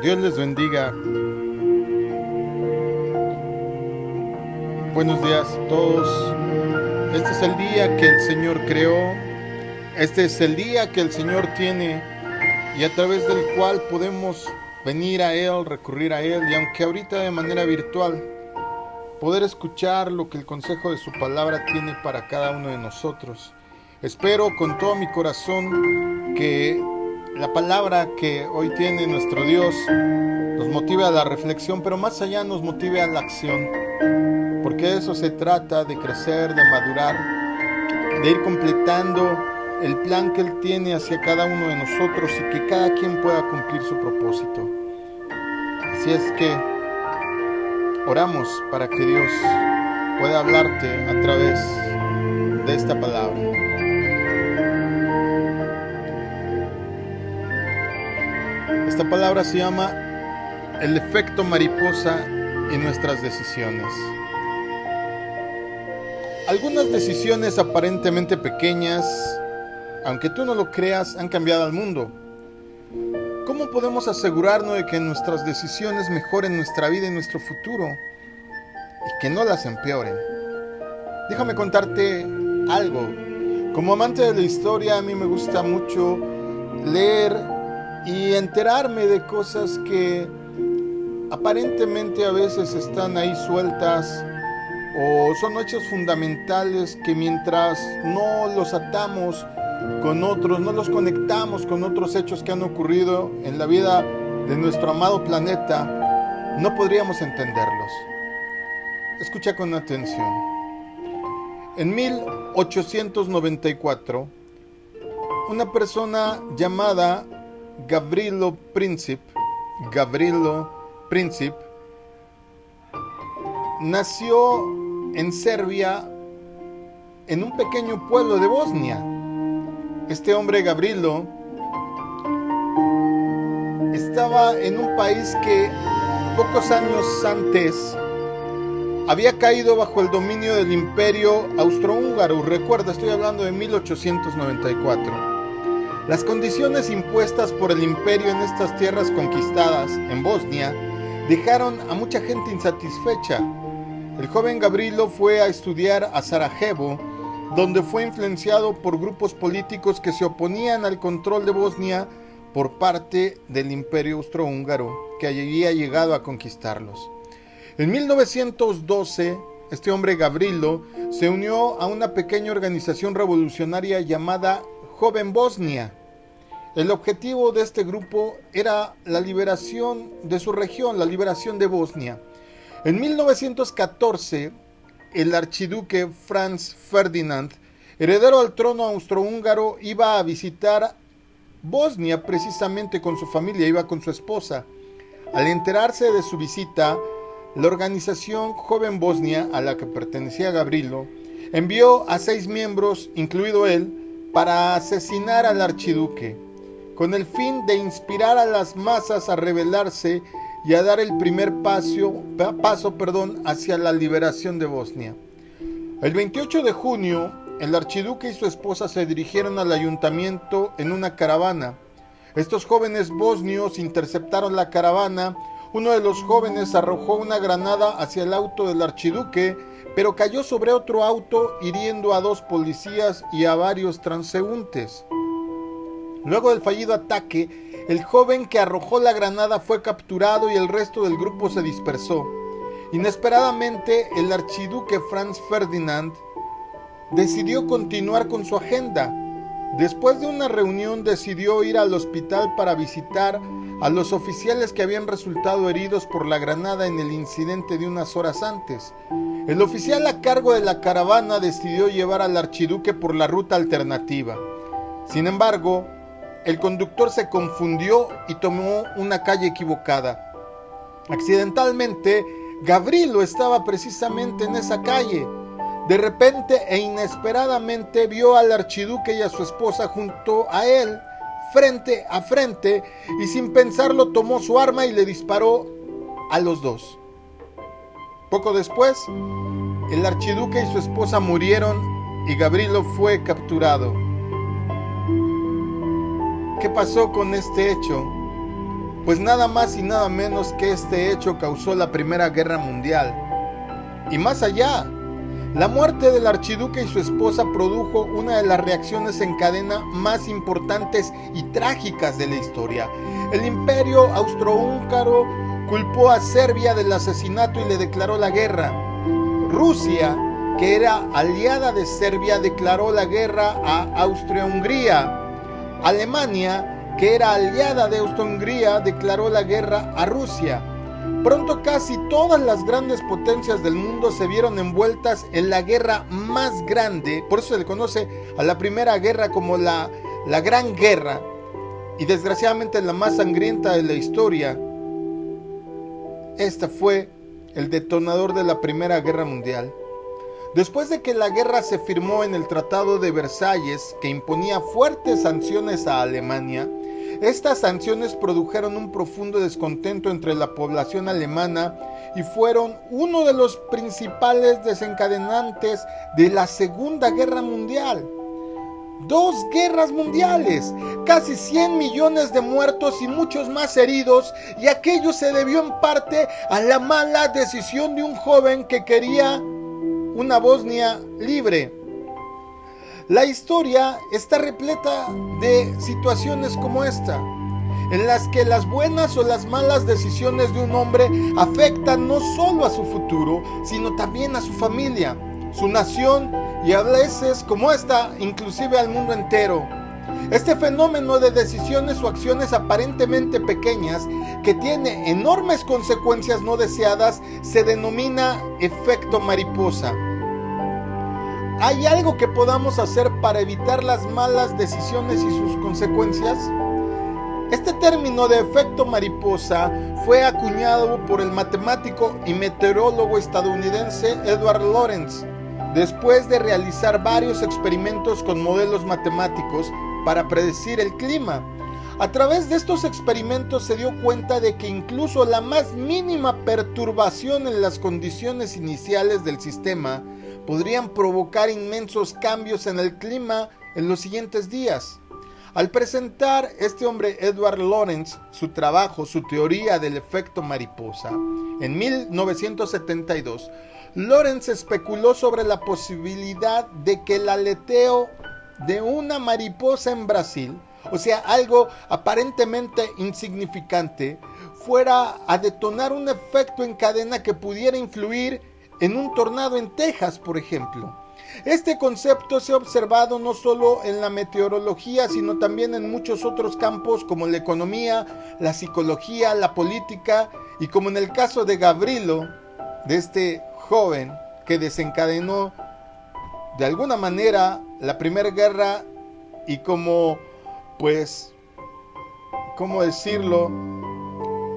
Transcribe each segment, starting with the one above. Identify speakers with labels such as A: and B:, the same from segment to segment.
A: Dios les bendiga. Buenos días a todos. Este es el día que el Señor creó. Este es el día que el Señor tiene y a través del cual podemos venir a Él, recurrir a Él, y aunque ahorita de manera virtual, poder escuchar lo que el consejo de su palabra tiene para cada uno de nosotros. Espero con todo mi corazón que la palabra que hoy tiene nuestro Dios nos motive a la reflexión, pero más allá nos motive a la acción, porque de eso se trata, de crecer, de madurar, de ir completando el plan que Él tiene hacia cada uno de nosotros y que cada quien pueda cumplir su propósito. Así es que oramos para que Dios pueda hablarte a través de esta palabra. Esta palabra se llama el efecto mariposa en nuestras decisiones. Algunas decisiones aparentemente pequeñas, aunque tú no lo creas, han cambiado al mundo. ¿Cómo podemos asegurarnos de que nuestras decisiones mejoren nuestra vida y nuestro futuro y que no las empeoren? Déjame contarte algo. Como amante de la historia, a mí me gusta mucho leer y enterarme de cosas que aparentemente a veces están ahí sueltas o son hechos fundamentales que mientras no los atamos con otros, no los conectamos con otros hechos que han ocurrido en la vida de nuestro amado planeta, no podríamos entenderlos. Escucha con atención. En 1894, una persona llamada Gavrilo Princip nació en Serbia, en un pequeño pueblo de Bosnia. Este hombre, Gavrilo, estaba en un país que pocos años antes había caído bajo el dominio del Imperio Austrohúngaro. Recuerda, estoy hablando de 1894. Las condiciones impuestas por el imperio en estas tierras conquistadas, en Bosnia, dejaron a mucha gente insatisfecha. El joven Gavrilo fue a estudiar a Sarajevo, donde fue influenciado por grupos políticos que se oponían al control de Bosnia por parte del Imperio Austrohúngaro, que había llegado a conquistarlos. En 1912, este hombre Gavrilo se unió a una pequeña organización revolucionaria llamada Joven Bosnia. El objetivo de este grupo era la liberación de su región, la liberación de Bosnia. En 1914, el archiduque Franz Ferdinand, heredero al trono austrohúngaro, iba a visitar Bosnia precisamente con su familia, iba con su esposa. Al enterarse de su visita, la organización Joven Bosnia, a la que pertenecía Gavrilo, envió a 6 miembros, incluido él, para asesinar al archiduque, con el fin de inspirar a las masas a rebelarse y a dar el primer paso hacia la liberación de Bosnia. El 28 de junio, el archiduque y su esposa se dirigieron al ayuntamiento en una caravana. Estos jóvenes bosnios interceptaron la caravana. Uno de los jóvenes arrojó una granada hacia el auto del archiduque, pero cayó sobre otro auto, hiriendo a 2 policías y a varios transeúntes. Luego del fallido ataque, el joven que arrojó la granada fue capturado y el resto del grupo se dispersó. Inesperadamente, el archiduque Franz Ferdinand decidió continuar con su agenda. Después de una reunión, decidió ir al hospital para visitar a los oficiales que habían resultado heridos por la granada en el incidente de unas horas antes. El oficial a cargo de la caravana decidió llevar al archiduque por la ruta alternativa. Sin embargo, el conductor se confundió y tomó una calle equivocada. Accidentalmente, Gavrilo estaba precisamente en esa calle. De repente e inesperadamente vio al archiduque y a su esposa junto a él, frente a frente, y sin pensarlo tomó su arma y le disparó a los 2. Poco después, el archiduque y su esposa murieron y Gavrilo fue capturado. ¿Qué pasó con este hecho? pues nada más y nada menos que este hecho causó la Primera Guerra Mundial. Y más allá, la muerte del archiduque y su esposa produjo una de las reacciones en cadena más importantes y trágicas de la historia. El Imperio Austrohúngaro culpó a Serbia del asesinato y le declaró la guerra. Rusia, que era aliada de Serbia, declaró la guerra a Austria-Hungría. Alemania, que era aliada de Austria-Hungría, declaró la guerra a Rusia. Pronto casi todas las grandes potencias del mundo se vieron envueltas en la guerra más grande, por eso se le conoce a la Primera Guerra como la Gran Guerra, y desgraciadamente la más sangrienta de la historia. Esta fue el detonador de la Primera Guerra Mundial. Después de que la guerra se firmó en el Tratado de Versalles, que imponía fuertes sanciones a Alemania, estas sanciones produjeron un profundo descontento entre la población alemana y fueron uno de los principales desencadenantes de la Segunda Guerra Mundial. 2 guerras mundiales, casi 100 millones de muertos y muchos más heridos, y aquello se debió en parte a la mala decisión de un joven que quería una Bosnia libre. La historia está repleta de situaciones como esta, en las que las buenas o las malas decisiones de un hombre afectan no solo a su futuro, sino también a su familia, su nación y a veces, como esta, inclusive al mundo entero. Este fenómeno de decisiones o acciones aparentemente pequeñas que tiene enormes consecuencias no deseadas se denomina efecto mariposa. ¿Hay algo que podamos hacer para evitar las malas decisiones y sus consecuencias? Este término de efecto mariposa fue acuñado por el matemático y meteorólogo estadounidense Edward Lorenz, después de realizar varios experimentos con modelos matemáticos para predecir el clima. A través de estos experimentos se dio cuenta de que incluso la más mínima perturbación en las condiciones iniciales del sistema podrían provocar inmensos cambios en el clima en los siguientes días. Al presentar este hombre Edward Lorenz su trabajo, su teoría del efecto mariposa, en 1972, Lorenz especuló sobre la posibilidad de que el aleteo de una mariposa en Brasil, o sea, algo aparentemente insignificante, fuera a detonar un efecto en cadena que pudiera influir en un tornado en Texas, por ejemplo. Este concepto se ha observado no solo en la meteorología, sino también en muchos otros campos como la economía, la psicología, la política, y como en el caso de Gavrilo, de este joven que desencadenó de alguna manera la Primera Guerra y como, pues, ¿cómo decirlo?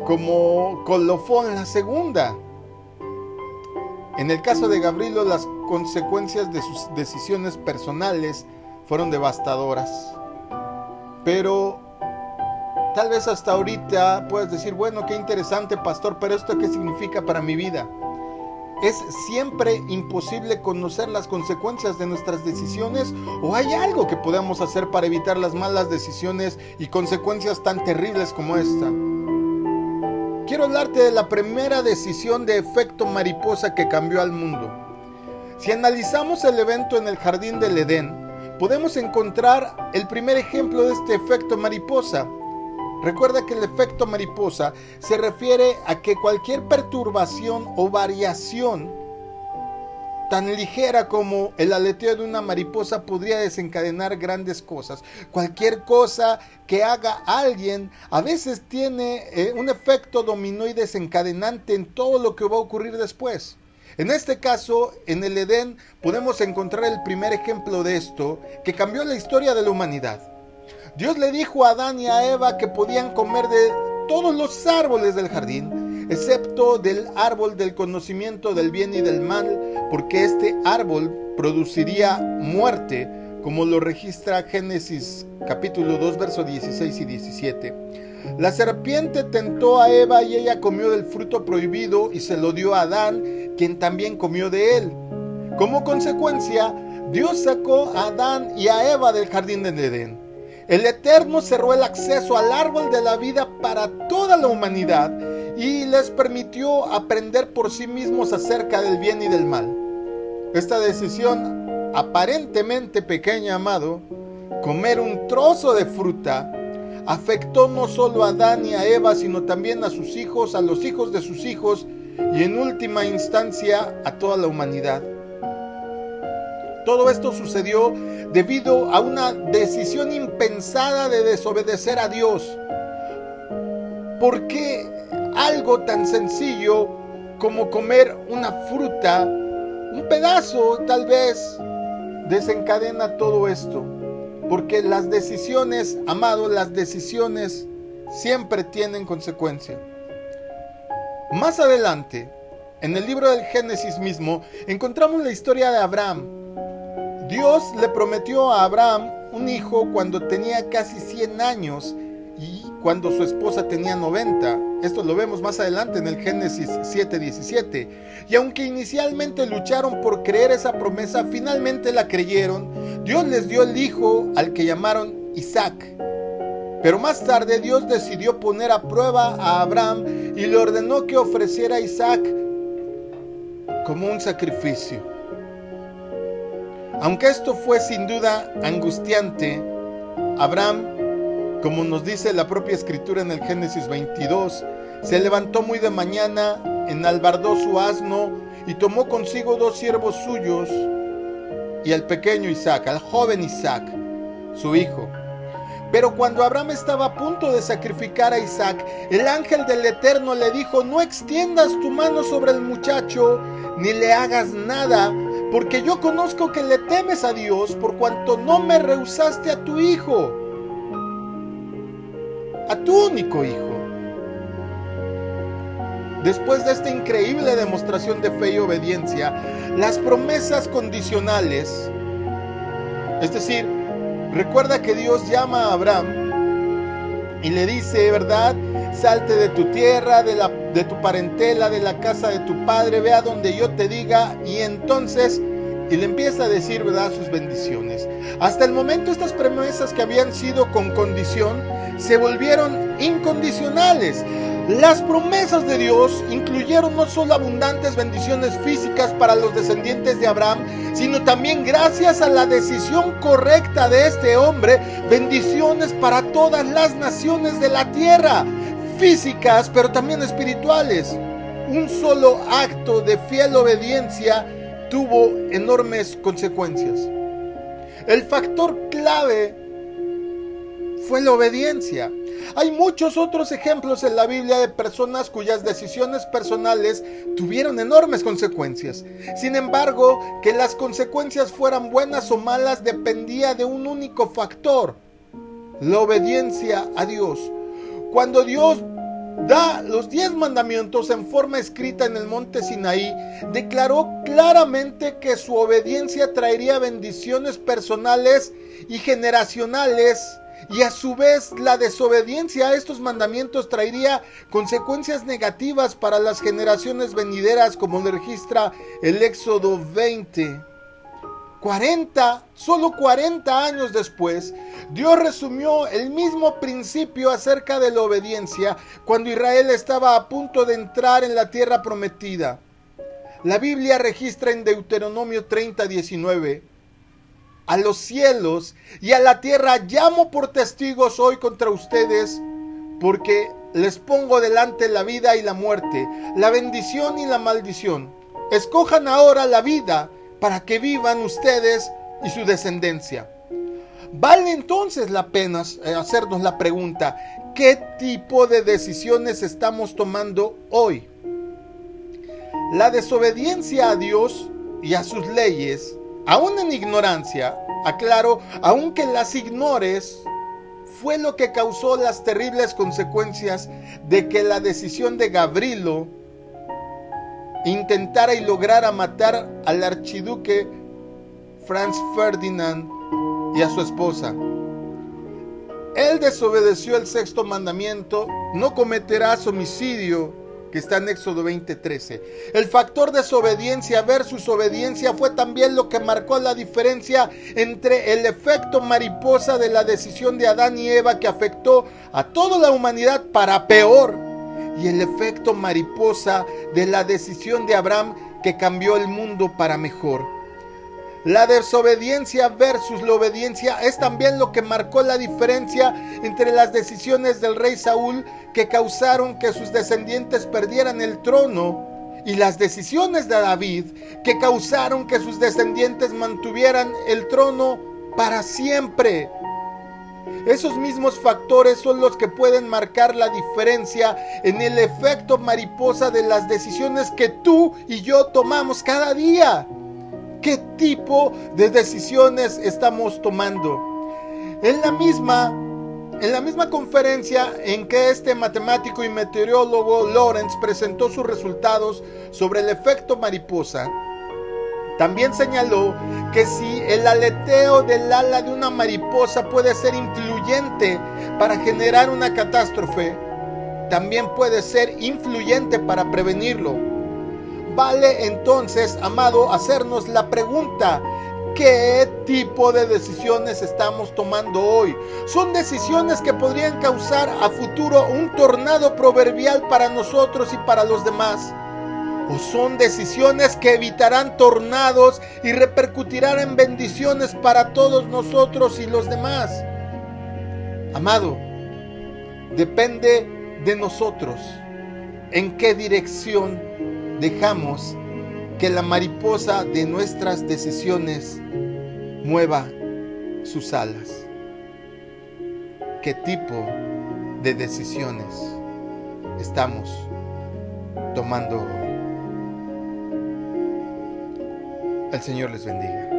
A: Como colofón la Segunda. En el caso de Gavrilo, las consecuencias de sus decisiones personales fueron devastadoras. Pero tal vez hasta ahorita puedas decir, bueno, qué interesante, pastor, pero ¿esto qué significa para mi vida? ¿Es siempre imposible conocer las consecuencias de nuestras decisiones? ¿O hay algo que podamos hacer para evitar las malas decisiones y consecuencias tan terribles como esta? Quiero hablarte de la primera decisión de efecto mariposa que cambió al mundo. Si analizamos el evento en el jardín del Edén, podemos encontrar el primer ejemplo de este efecto mariposa. Recuerda que el efecto mariposa se refiere a que cualquier perturbación o variación tan ligera como el aleteo de una mariposa podría desencadenar grandes cosas. Cualquier cosa que haga alguien a veces tiene un efecto dominó y desencadenante en todo lo que va a ocurrir después. En este caso, en el Edén, podemos encontrar el primer ejemplo de esto que cambió la historia de la humanidad. Dios le dijo a Adán y a Eva que podían comer de todos los árboles del jardín, excepto del árbol del conocimiento del bien y del mal, porque este árbol produciría muerte, como lo registra Génesis capítulo 2, versos 16 y 17. La serpiente tentó a Eva y ella comió del fruto prohibido y se lo dio a Adán, quien también comió de él. Como consecuencia, Dios sacó a Adán y a Eva del jardín del Edén. El Eterno cerró el acceso al árbol de la vida para toda la humanidad y les permitió aprender por sí mismos acerca del bien y del mal. Esta decisión aparentemente pequeña, amado, comer un trozo de fruta, afectó no solo a Adán y a Eva, sino también a sus hijos, a los hijos de sus hijos y en última instancia a toda la humanidad. Todo esto sucedió debido a una decisión impensada de desobedecer a Dios. ¿Por qué algo tan sencillo como comer una fruta, un pedazo tal vez, desencadena todo esto? Porque las decisiones, amado, las decisiones siempre tienen consecuencia. Más adelante, en el libro del Génesis mismo, encontramos la historia de Abraham. Dios le prometió a Abraham un hijo cuando tenía casi 100 años y cuando su esposa tenía 90. Esto lo vemos más adelante en el Génesis 7:17. Y aunque inicialmente lucharon por creer esa promesa, finalmente la creyeron. Dios les dio el hijo al que llamaron Isaac. Pero más tarde Dios decidió poner a prueba a Abraham y le ordenó que ofreciera a Isaac como un sacrificio. Aunque esto fue sin duda angustiante, Abraham, como nos dice la propia escritura en el Génesis 22, se levantó muy de mañana, enalbardó su asno y tomó consigo 2 siervos suyos y al pequeño Isaac, al joven Isaac, su hijo. Pero cuando Abraham estaba a punto de sacrificar a Isaac, el ángel del Eterno le dijo: no extiendas tu mano sobre el muchacho, ni le hagas nada, porque yo conozco que le temes a Dios, por cuanto no me rehusaste a tu hijo, a tu único hijo. Después de esta increíble demostración de fe y obediencia, las promesas condicionales, es decir, recuerda que Dios llama a Abraham y le dice, ¿verdad? Salte de tu tierra, de tu parentela, de la casa de tu padre, ve a donde yo te diga, y entonces, y le empieza a decir, ¿verdad?, sus bendiciones. Hasta el momento estas promesas que habían sido con condición se volvieron incondicionales. Las promesas de Dios incluyeron no solo abundantes bendiciones físicas para los descendientes de Abraham, sino también, gracias a la decisión correcta de este hombre, bendiciones para todas las naciones de la tierra, físicas pero también espirituales. Un solo acto de fiel obediencia tuvo enormes consecuencias. El factor clave fue la obediencia. Hay muchos otros ejemplos en la Biblia de personas cuyas decisiones personales tuvieron enormes consecuencias. Sin embargo, que las consecuencias fueran buenas o malas dependía de un único factor: la obediencia a Dios. Cuando Dios da los 10 mandamientos en forma escrita en el monte Sinaí, declaró claramente que su obediencia traería bendiciones personales y generacionales, y a su vez la desobediencia a estos mandamientos traería consecuencias negativas para las generaciones venideras, como le registra el Éxodo 20. Solo 40 años después, Dios resumió el mismo principio acerca de la obediencia cuando Israel estaba a punto de entrar en la tierra prometida. La Biblia registra en Deuteronomio 30:19: a los cielos y a la tierra llamo por testigos hoy contra ustedes, porque les pongo delante la vida y la muerte, la bendición y la maldición. Escojan ahora la vida para que vivan ustedes y su descendencia. Vale entonces la pena hacernos la pregunta: ¿qué tipo de decisiones estamos tomando hoy? La desobediencia a Dios y a sus leyes, aún en ignorancia, aclaro, aunque las ignores, fue lo que causó las terribles consecuencias de que la decisión de Gavrilo intentara y lograra matar al archiduque Franz Ferdinand y a su esposa. Él desobedeció el 6º mandamiento: no cometerás homicidio, que está en Éxodo 20:13. El factor desobediencia versus obediencia fue también lo que marcó la diferencia entre el efecto mariposa de la decisión de Adán y Eva, que afectó a toda la humanidad para peor, y el efecto mariposa de la decisión de Abraham, que cambió el mundo para mejor. La desobediencia versus la obediencia es también lo que marcó la diferencia entre las decisiones del rey Saúl, que causaron que sus descendientes perdieran el trono, y las decisiones de David, que causaron que sus descendientes mantuvieran el trono para siempre. Esos mismos factores son los que pueden marcar la diferencia en el efecto mariposa de las decisiones que tú y yo tomamos cada día. ¿Qué tipo de decisiones estamos tomando? En la misma conferencia en que este matemático y meteorólogo Lawrence presentó sus resultados sobre el efecto mariposa, también señaló que si el aleteo del ala de una mariposa puede ser influyente para generar una catástrofe, también puede ser influyente para prevenirlo. Vale entonces, amado, hacernos la pregunta: ¿qué tipo de decisiones estamos tomando hoy? ¿Son decisiones que podrían causar a futuro un tornado proverbial para nosotros y para los demás? ¿O son decisiones que evitarán tornados y repercutirán en bendiciones para todos nosotros y los demás? Amado, depende de nosotros en qué dirección dejamos que la mariposa de nuestras decisiones mueva sus alas. ¿Qué tipo de decisiones estamos tomando hoy? El Señor les bendiga.